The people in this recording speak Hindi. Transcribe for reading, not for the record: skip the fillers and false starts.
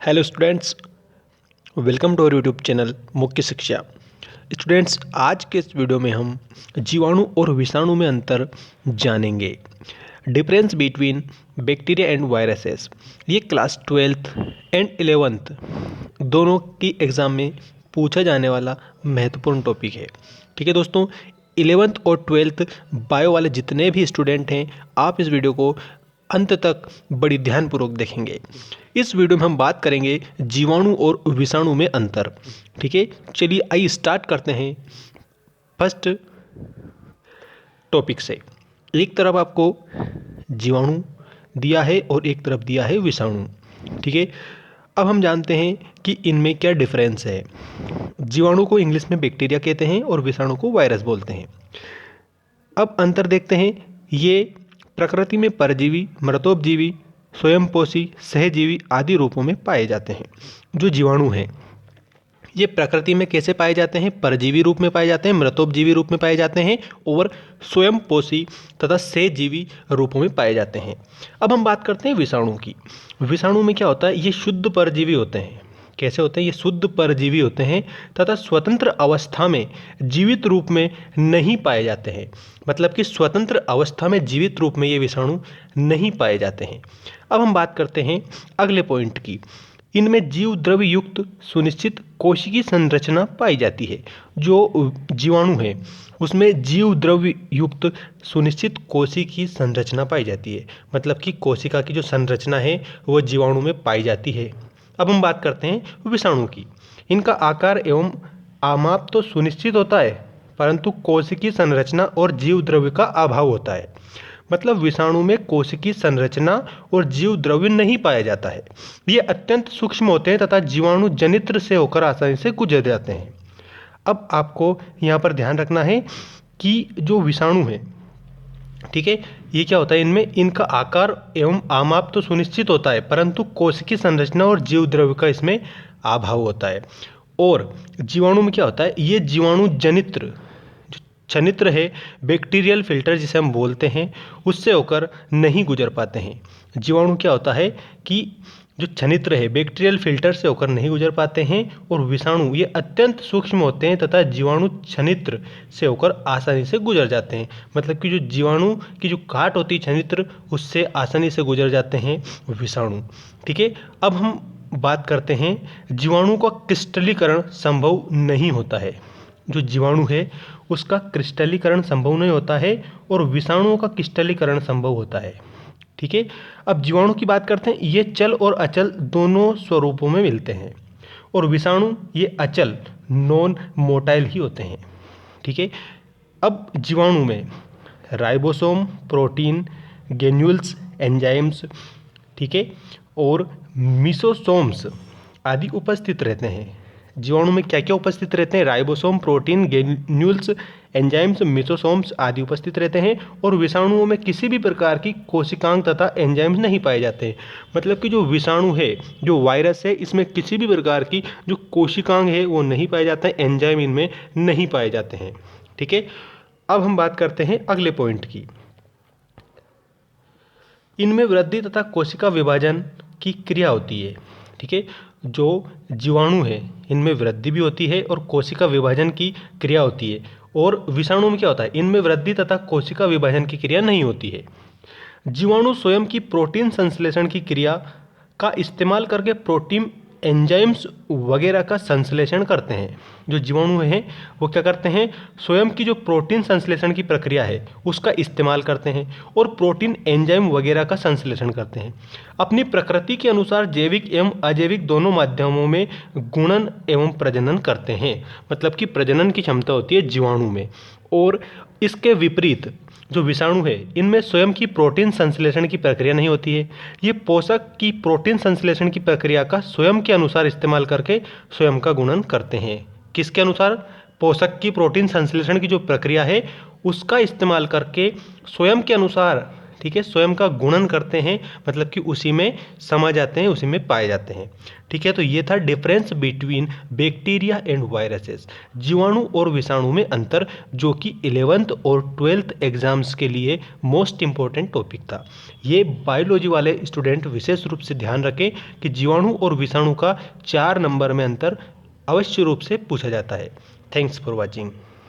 Hello students, welcome to our YouTube channel Mukhya Shiksha. Students, आज के इस वीडियो में हम जीवाणु और विषाणु में अंतर जानेंगे। Difference between bacteria and viruses. ये क्लास 12th एंड 11th दोनों की एग्ज़ाम में पूछा जाने वाला महत्वपूर्ण टॉपिक है। ठीक है दोस्तों, 11th और 12th बायो वाले जितने भी स्टूडेंट हैं, आप इस वीडियो को अंत तक बड़ी ध्यानपूर्वक देखेंगे। इस वीडियो में हम बात करेंगे जीवाणु और विषाणु में अंतर। ठीक है, चलिए आइए स्टार्ट करते हैं फर्स्ट टॉपिक से। एक तरफ आपको जीवाणु दिया है और एक तरफ दिया है विषाणु। ठीक है, अब हम जानते हैं कि इनमें क्या डिफरेंस है। जीवाणु को इंग्लिश में बैक्टीरिया कहते हैं और विषाणु को वायरस बोलते हैं। अब अंतर देखते हैं। ये प्रकृति में परजीवी, मृतोपजीवी, स्वयंपोषी, सहजीवी आदि रूपों में पाए जाते हैं। जो जीवाणु हैं ये प्रकृति में कैसे पाए जाते हैं? परजीवी रूप में पाए जाते हैं, मृतोपजीवी रूप में पाए जाते हैं और स्वयंपोषी तथा सहजीवी रूपों में पाए जाते हैं। अब हम बात करते हैं विषाणु की। विषाणु में क्या होता है? ये शुद्ध परजीवी होते हैं। कैसे होते हैं? ये शुद्ध परजीवी होते हैं तथा स्वतंत्र अवस्था में जीवित रूप में नहीं पाए जाते हैं। मतलब कि स्वतंत्र अवस्था में जीवित रूप में ये विषाणु नहीं पाए जाते हैं। अब हम बात करते हैं अगले पॉइंट की। इनमें जीव द्रव्य युक्त सुनिश्चित कोशिकीय संरचना पाई जाती है। जो जीवाणु है उसमें जीव द्रव्य युक्त सुनिश्चित कोशिकीय संरचना पाई जाती है। मतलब कि कोशिका की जो संरचना है वो जीवाणु में पाई जाती है। अब हम बात करते हैं विषाणु की। इनका आकार एवं आमाप तो सुनिश्चित होता है, परंतु कोशिकीय संरचना और जीव द्रव्य का अभाव होता है। मतलब विषाणु में कोशिकीय संरचना और जीव द्रव्य नहीं पाया जाता है। ये अत्यंत सूक्ष्म होते हैं तथा जीवाणु जनित्र से होकर आसानी से गुजर जाते हैं। अब आपको यहाँ पर ध्यान रखना है कि जो विषाणु है, ठीक है, ये क्या होता है? इनमें इनका आकार एवं आमाप तो सुनिश्चित होता है, परंतु कोशिकीय संरचना और जीव द्रव्य का इसमें अभाव होता है। और जीवाणु में क्या होता है? ये जीवाणु जनित्र, जनित्र है, बैक्टीरियल फिल्टर जिसे हम बोलते हैं, उससे होकर नहीं गुजर पाते हैं। जीवाणु क्या होता है कि जो जनित्र है बैक्टीरियल फिल्टर से होकर नहीं गुजर पाते हैं, और विषाणु ये अत्यंत सूक्ष्म होते हैं तथा जीवाणु जनित्र से होकर आसानी से गुजर जाते हैं। मतलब कि जो जीवाणु की जो काट होती है जनित्र, उससे आसानी से गुजर जाते हैं विषाणु। ठीक है, अब हम बात करते हैं जीवाणु का क्रिस्टलीकरण संभव नहीं होता है। जो जीवाणु है उसका क्रिस्टलीकरण संभव नहीं होता है और विषाणुओं का क्रिस्टलीकरण संभव होता है। ठीक है, अब जीवाणु की बात करते हैं। ये चल और अचल दोनों स्वरूपों में मिलते हैं, और विषाणु ये अचल नॉन मोटाइल ही होते हैं। ठीक है, अब जीवाणु में राइबोसोम, प्रोटीन, ग्रेन्यूल्स, एंजाइम्स, ठीक है, और मिसोसोम्स आदि उपस्थित रहते हैं। जीवाणु में क्या क्या उपस्थित रहते हैं? राइबोसोम, प्रोटीन, ग्रेन्यूल्स, एंजाइम्स, मिसोसोम्स आदि उपस्थित रहते हैं। और विषाणुओं में किसी भी प्रकार की कोशिकांग तथा एंजाइम्स नहीं पाए जाते हैं। मतलब कि जो विषाणु है, जो वायरस है, इसमें किसी भी प्रकार की जो कोशिकांग है वो नहीं पाए जाते हैं, एंजाइम इनमें नहीं पाए जाते हैं। ठीक है, अब हम बात करते हैं अगले पॉइंट की। इनमें वृद्धि तथा कोशिका विभाजन की क्रिया होती है। ठीक है, जो जीवाणु है इनमें वृद्धि भी होती है और कोशिका विभाजन की क्रिया होती है। और विषाणु में क्या होता है? इनमें वृद्धि तथा कोशिका विभाजन की क्रिया नहीं होती है। जीवाणु स्वयं की प्रोटीन संश्लेषण की क्रिया का इस्तेमाल करके प्रोटीन, एंजाइम्स वगैरह का संश्लेषण करते हैं। जो जीवाणु हैं वो क्या करते हैं? स्वयं की जो प्रोटीन संश्लेषण की प्रक्रिया है उसका इस्तेमाल करते हैं और प्रोटीन, एंजाइम वगैरह का संश्लेषण करते हैं। अपनी प्रकृति के अनुसार जैविक एवं अजैविक दोनों माध्यमों में गुणन एवं प्रजनन करते हैं। मतलब कि प्रजनन की क्षमता होती है जीवाणु में। और इसके विपरीत जो विषाणु है इनमें स्वयं की प्रोटीन संश्लेषण की प्रक्रिया नहीं होती है। ये पोषक की प्रोटीन संश्लेषण की प्रक्रिया का स्वयं के अनुसार इस्तेमाल करके स्वयं का गुणन करते हैं। किसके अनुसार? पोषक की प्रोटीन संश्लेषण की जो प्रक्रिया है उसका इस्तेमाल करके स्वयं के अनुसार, ठीक है, स्वयं का गुणन करते हैं, मतलब कि उसी में समा जाते हैं, उसी में पाए जाते हैं। ठीक है, तो ये था difference between bacteria and viruses, जीवाणु और विषाणु में अंतर, जो कि 11th और 12th एग्जाम्स के लिए मोस्ट इंपॉर्टेंट टॉपिक था। ये बायोलॉजी वाले स्टूडेंट विशेष रूप से ध्यान रखें कि जीवाणु और विषाणु का 4 नंबर में अंतर अवश्य रूप से पूछा जाता है। Thanks for watching.